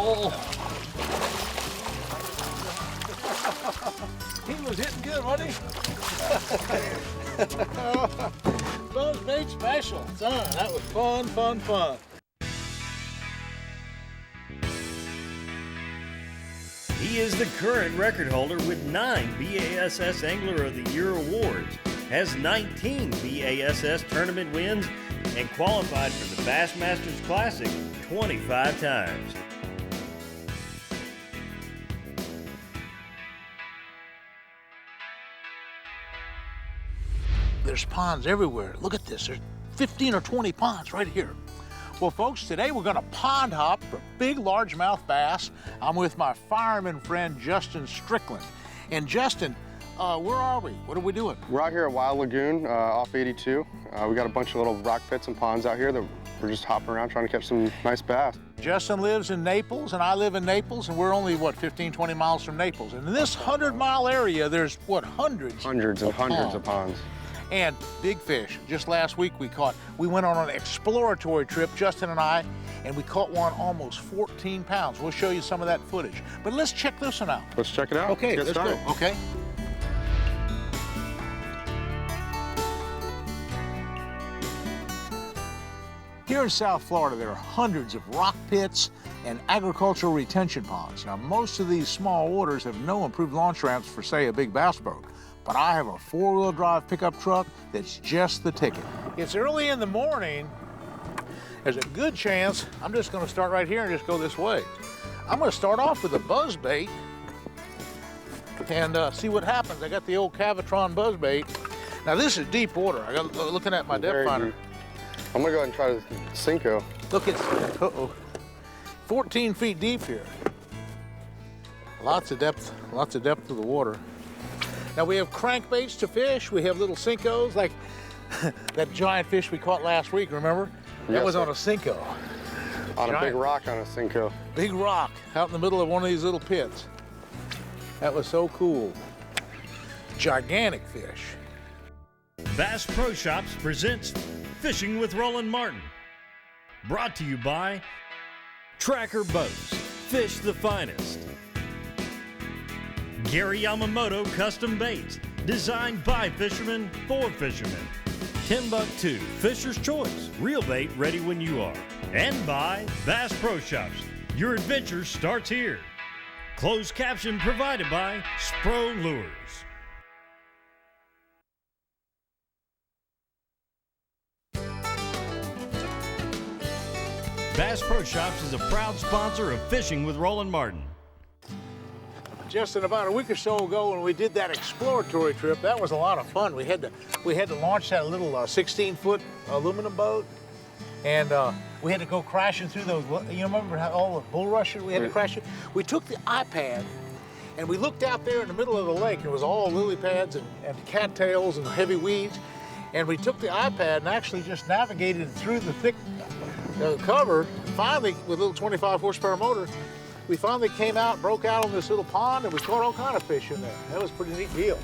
Oh. He was hitting good, wasn't he? Buzz bait special. Son, that was fun, fun, fun. He is the current record holder with 9 BASS Angler of the Year awards, has 19 BASS tournament wins, and qualified for the Bassmasters Classic 25 times. There's ponds everywhere. Look at this. There's 15 or 20 ponds right here. Well, folks, today we're gonna pond hop for big largemouth bass. I'm with my fireman friend, Justin Strickland. And Justin, where are we? What are we doing? We're out here at Wild Lagoon off 82. We got a bunch of little rock pits and ponds out here that we're just hopping around trying to catch some nice bass. Justin lives in Naples and I live in Naples, and we're only, what, 15, 20 miles from Naples. And in this 100-mile area, there's, what, hundreds of ponds. And big fish. Just last week we went on an exploratory trip, Justin and I, and we caught one almost 14 pounds. We'll show you some of that footage. But let's check this one out. Let's check it out. Okay, let's go. Okay. Here in South Florida, there are hundreds of rock pits and agricultural retention ponds. Now, most of these small waters have no improved launch ramps for, say, a big bass boat. But I have a four-wheel drive pickup truck that's just the ticket. It's early in the morning. There's a good chance I'm just gonna start right here and just go this way. I'm gonna start off with a buzz bait and see what happens. I got the old Cavatron buzz bait. Now this is deep water. I got looking at my depth finder. Deep. I'm gonna go ahead and try the Senko. Look at, 14 feet deep here. Lots of depth to the water. Now we have crankbaits to fish. We have little Senkos, like that giant fish we caught last week, remember? That Yes, was sir. on a Senko. On a Giant. big rock on a Senko. Big rock out in the middle of one of these little pits. That was so cool. Gigantic fish. Bass Pro Shops presents Fishing with Roland Martin. Brought to you by Tracker Boats, Fish the Finest. Gary Yamamoto Custom Baits, designed by fishermen for fishermen. Timbuktu, Fisher's Choice, real bait ready when you are. And by Bass Pro Shops, your adventure starts here. Closed caption provided by Spro Lures. Bass Pro Shops is a proud sponsor of Fishing with Roland Martin. Justin, about a week or so ago when we did that exploratory trip, that was a lot of fun. We had to launch that little 16-foot aluminum boat, and we had to go crashing through those. You remember how all the bulrushes we had to crash it? We took the iPad and we looked out there in the middle of the lake. It was all lily pads and cattails and heavy weeds. And we took the iPad and actually just navigated through the thick cover. Finally, with a little 25 horsepower motor, we finally came out, broke out on this little pond, and we caught all kind of fish in there. That was a pretty neat deal.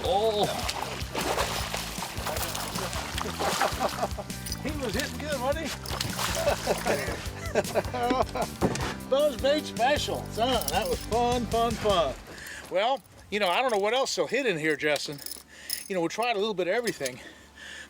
Oh. He was hitting good, wasn't he? Buzz bait special. Son, that was fun, fun, fun. Well, you know, I don't know what else they'll hit in here, Justin. You know, we tried a little bit of everything.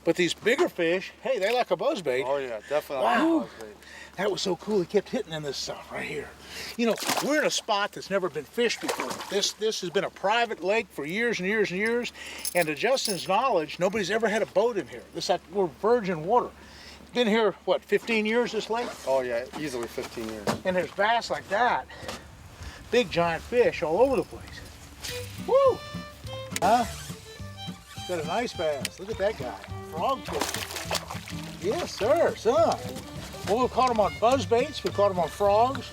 But these bigger fish, hey, they like a buzz bait. Oh yeah, definitely. Wow. Like a buzz bait. That was so cool. He kept hitting in this stuff right here. You know, we're in a spot that's never been fished before. This has been a private lake for years and years and years. And to Justin's knowledge, nobody's ever had a boat in here. We're virgin water. It's been here, what, 15 years, this lake? Oh yeah, easily 15 years. And there's bass like that. Big giant fish all over the place. Woo! Huh? Got a nice bass. Look at that guy. Frog fish. Yes, sir, son. Well, we caught them on buzz baits. We caught them on frogs.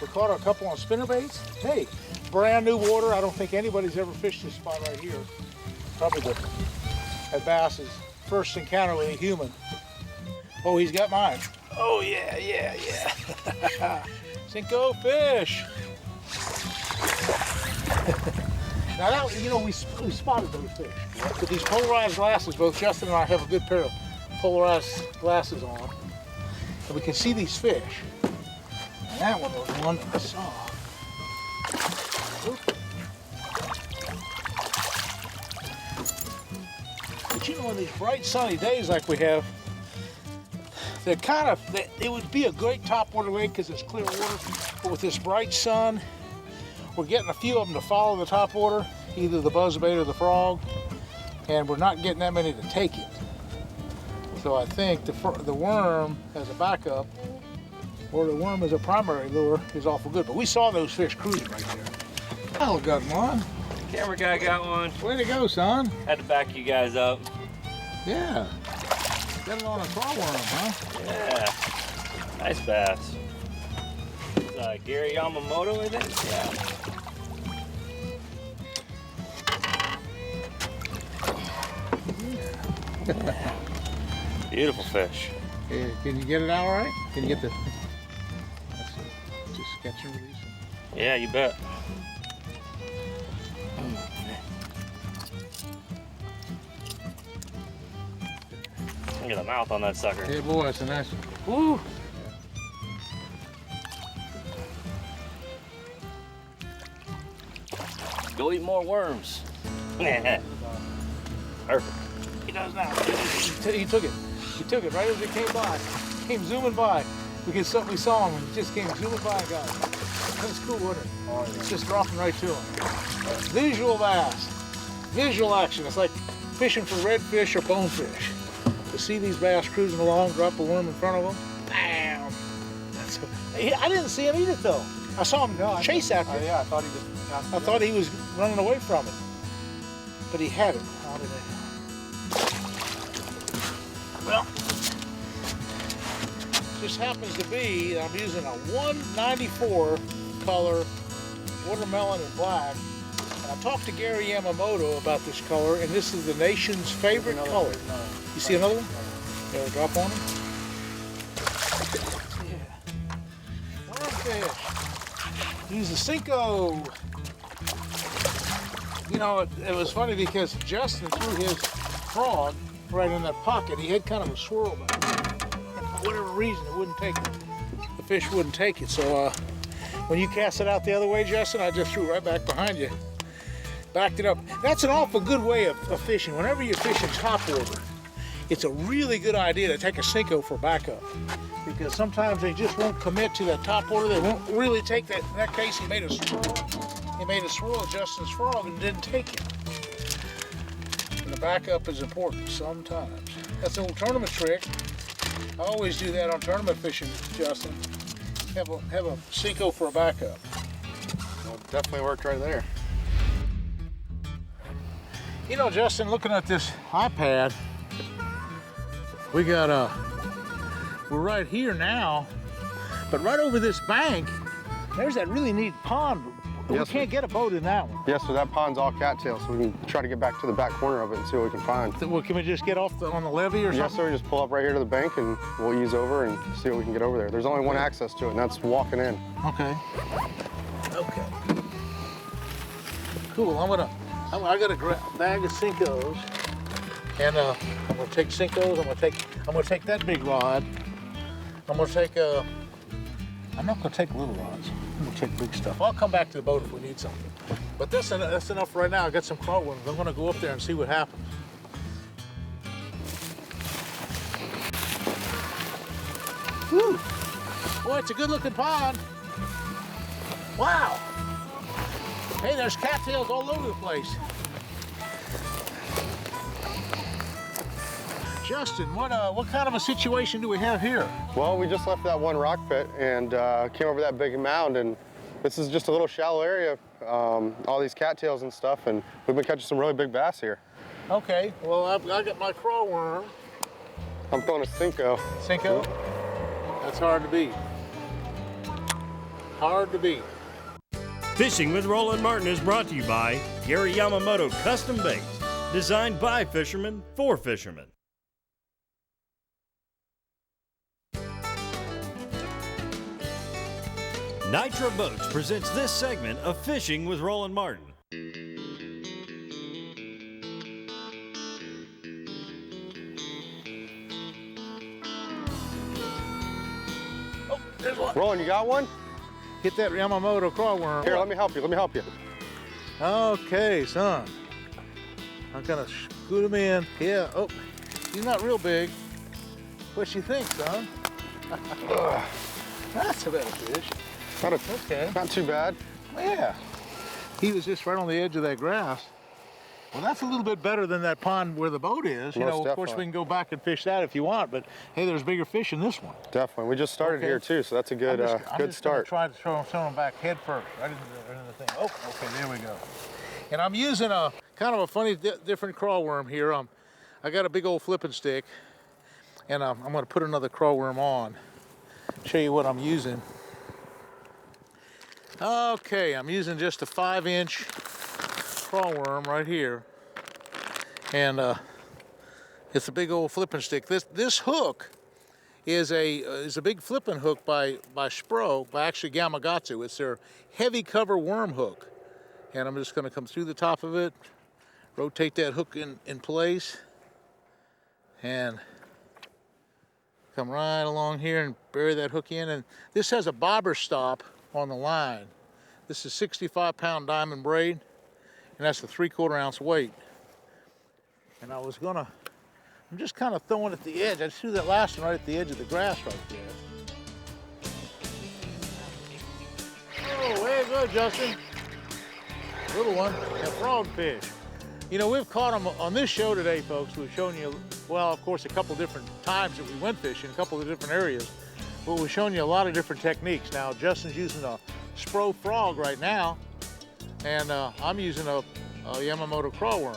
We caught a couple on spinner baits. Hey, brand new water. I don't think anybody's ever fished this spot right here. Probably at bass's first encounter with a human. Oh, he's got mine. Oh, yeah, yeah, yeah. Senko fish. Now, that, you know, we spotted those fish. With these polarized glasses, both Justin and I have a good pair of polarized glasses on. and we can see these fish. And that one was one that I saw. Oop. But you know, on these bright sunny days like we have, they're kind of, it would be a great topwater lake because it's clear water, but with this bright sun, we're getting a few of them to follow the topwater, either the buzzbait or the frog, and we're not getting that many to take it. So I think the worm as a backup, or the worm as a primary lure, is awful good. But we saw those fish cruising right there. Oh, got one. Camera guy got one. Way to go, son. Had to back you guys up. Yeah. Got it on a claw worm, huh? Yeah. Nice bass. It's, Gary Yamamoto, I think? Yeah. Beautiful fish. Hey, can you get it out all right? Can you get the... That's just catch and release. Yeah, you bet. Look at the mouth on that sucker. Yeah, boy, that's a nice one. Woo! Go eat more worms. Perfect. He does now. He took it. He took it right as it came by. Came zooming by. We saw him and he just came zooming by and got it. That was cool, wasn't it? Oh, yeah. It's just dropping right to him. Visual bass. Visual action. It's like fishing for redfish or bonefish. To see these bass cruising along, drop a worm in front of them, bam! I didn't see him eat it though. I saw him chase after it. Yeah, I thought he just. I thought he was running away from it, but he had it. How did it? Well, just happens to be that I'm using a 194 color watermelon and black. And I talked to Gary Yamamoto about this color, and this is the nation's favorite color. You see another one? Yeah, drop on him. Yeah. Wormfish. Use a Cinco. You know, it was funny because Justin threw his frog right in that pocket. He had kind of a swirl back there. And for whatever reason, it wouldn't take it. The fish wouldn't take it. So when you cast it out the other way, Justin, I just threw right back behind you. Backed it up. That's an awful good way of fishing. Whenever you're fishing topwater, it's a really good idea to take a Cinco for backup. Because sometimes they just won't commit to that topwater. They won't really take that. In that case, he made a swirl. He made a swirl of Justin's frog and didn't take it. And the backup is important sometimes. That's an old tournament trick. I always do that on tournament fishing, Justin. Have a Cinco for a backup. Well, definitely worked right there. You know, Justin, looking at this iPad, we got we're right here now, but right over this bank, there's that really neat pond. We Yes, can't get a boat in that one. Yeah, so that pond's all cattails, so we can try to get back to the back corner of it and see what we can find. Well, can we just get off on the levee or Yes, something? sir. We just pull up right here to the bank and we'll ease over and see what we can get over there. There's only one access to it, and that's walking in. Okay. Okay. Cool. I got a bag of Cincos, and I'm gonna take Cincos. I'm gonna take that big rod. I'm gonna take I'm not gonna take little rods. I'm gonna take big stuff. I'll come back to the boat if we need something. But that's enough right now. I got some crawworms. I'm gonna go up there and see what happens. Woo! Boy, it's a good-looking pond. Wow! Hey, there's cattails all over the place. Justin, what kind of a situation do we have here? Well, we just left that one rock pit and came over that big mound, and this is just a little shallow area, all these cattails and stuff, and we've been catching some really big bass here. Okay, well, I got my crawworm. I'm throwing a Cinco. Cinco? That's hard to beat. Hard to beat. Fishing with Roland Martin is brought to you by Gary Yamamoto Custom Baits, designed by fishermen for fishermen. Nitro Boats presents this segment of Fishing with Roland Martin. Roland, you got one? Get that Yamamoto crawl worm. Here, let me help you. Let me help you. Okay, son. I'm gonna scoot him in. Yeah, oh, he's not real big. What you think, son? That's a better fish. Okay. Not too bad. Yeah. He was just right on the edge of that grass. Well, that's a little bit better than that pond where the boat is. You Most know, of course, we definitely. can go back and fish that if you want, but hey, there's bigger fish in this one. Definitely. We just started Okay. here too, so that's a good, I'm good just gonna start. try to throw them back head first, right into the thing. Oh, okay, there we go. And I'm using a kind of a funny, different crawl worm here. I got a big old flipping stick, and I'm going to put another crawl worm on. Show you what I'm using. Okay, I'm using just a 5-inch crawl worm right here, and it's a big old flipping stick. This hook is a big flipping hook by Spro, by actually Gamakatsu. It's their heavy cover worm hook. And I'm just gonna come through the top of it, rotate that hook in place, and come right along here and bury that hook in. And this has a bobber stop on the line. This is 65-pound diamond braid, and that's a 3/4 ounce weight. And I'm just kind of throwing at the edge. I just threw that last one right at the edge of the grass right there. Oh, way to go, Justin. Little one, a frogfish. You know, we've caught them on this show today, folks. We've shown you, well, of course, a couple different times that we went fishing, a couple of different areas, but we've shown you a lot of different techniques. Now, Justin's using a Spro frog right now, and I'm using a Yamamoto crawl worm.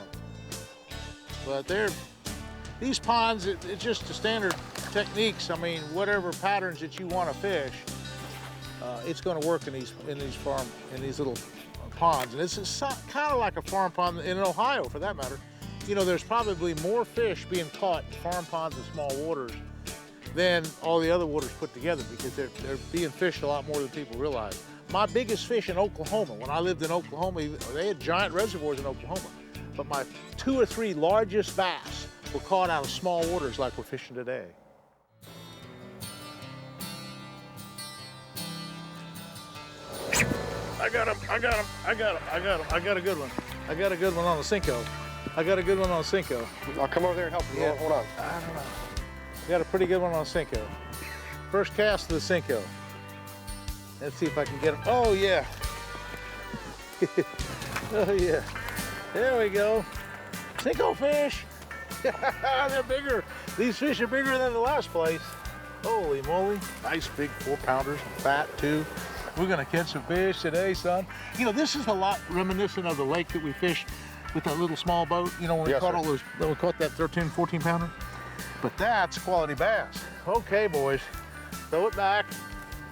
But these ponds, it's just the standard techniques. I mean, whatever patterns that you want to fish, it's going to work in these little ponds. And this is kind of like a farm pond in Ohio, for that matter. You know, there's probably more fish being caught in farm ponds and small waters than all the other waters put together, because they're being fished a lot more than people realize. My biggest fish in Oklahoma, when I lived in Oklahoma, they had giant reservoirs in Oklahoma, but my 2 or 3 largest bass were caught out of small waters like we're fishing today. I got him, I got him, I got him, I got him. I got a good one. I got a good one on the Cinco. I got a good one on the Cinco. I'll come over there and help you. Yeah. Hold on. I don't know. Got a pretty good one on the Cinco. First cast of the Cinco. Let's see if I can get him. Oh, yeah. Oh, yeah. There we go. Cinco fish. They're bigger. These fish are bigger than the last place. Holy moly. Nice big 4-pounders. Fat, too. We're gonna catch some fish today, son. You know, this is a lot reminiscent of the lake that we fished with that little small boat. You know, when we Yes, caught sir. all those, when we caught that 13, 14-pounder. But that's quality bass. Okay, boys, throw it back,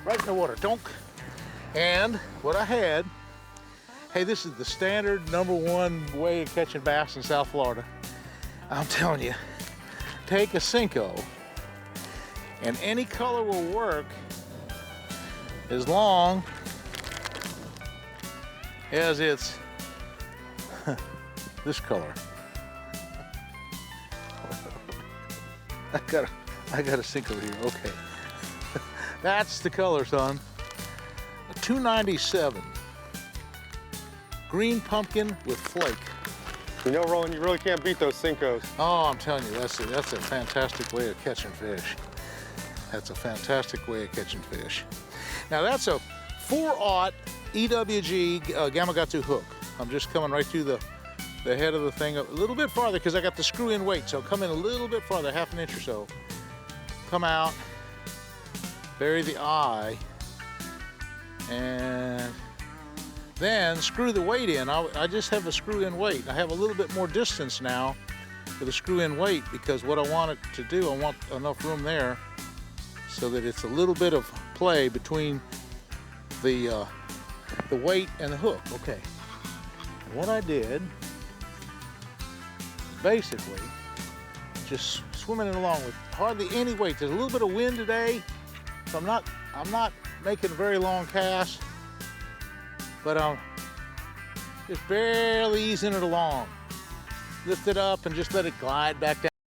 right in the water, donk. And what I had, hey, this is the standard #1 way of catching bass in South Florida. I'm telling you, take a Cinco, and any color will work as long as it's this color. I got a Cinco here, okay. That's the color, son. A 297. Green pumpkin with flake. You know, Roland, you really can't beat those Cincos. Oh, I'm telling you, that's a fantastic way of catching fish. That's a fantastic way of catching fish. Now that's a 4/0 EWG Gamakatsu hook. I'm just coming right through the head of the thing a little bit farther because I got the screw in weight. So come in a little bit farther, half an inch or so. Come out, bury the eye, and then screw the weight in. I just have a screw in weight. I have a little bit more distance now for the screw in weight because what I want it to do, I want enough room there so that it's a little bit of play between the weight and the hook. Okay. And what I did, basically, just swimming it along with hardly any weight. There's a little bit of wind today, so I'm not making a very long cast, but I'm just barely easing it along. Lift it up and just let it glide back down.